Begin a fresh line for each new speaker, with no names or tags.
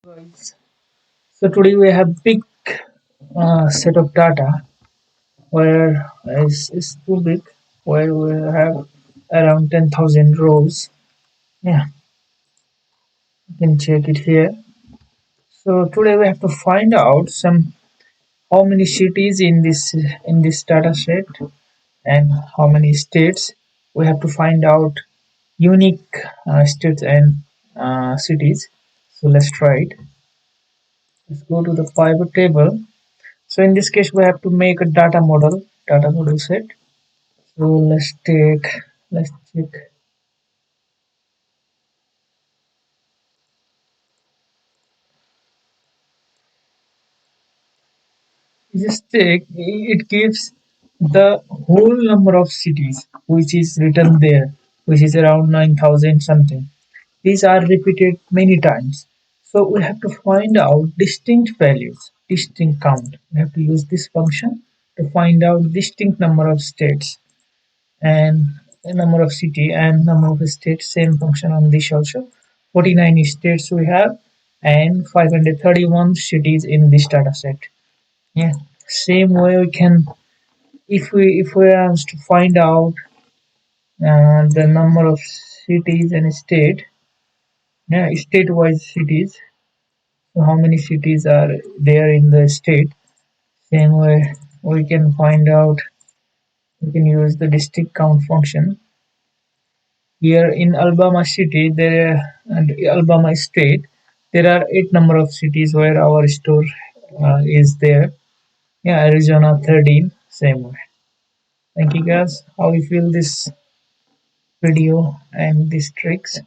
Guys. So today we have big set of data where it's too big, where we have around 10,000 rows. Yeah, you can check it here. So today we have to find out some how many cities in this data set and how many states. We have to find out unique states and cities. So let's try it. Let's go to the pivot table. So in this case, we have to make a data model set. So let's check. Just take it gives the whole number of cities which is written there, which is around 9,000 something. These are repeated many times. So we have to find out distinct values, distinct count. We have to use this function to find out distinct number of states and the number of city and number of states. Same function on this also. 49 states we have and 531 cities in this data set. Yeah, same way we can, if we are to find out the number of cities and state, yeah, state wise cities. So how many cities are there in the state? Same way we can find out, we can use the district count function. Here in Alabama city, there and Alabama state, there are eight number of cities where our store is there. Yeah, Arizona 13, same way. Thank you guys. How you feel this video and these tricks?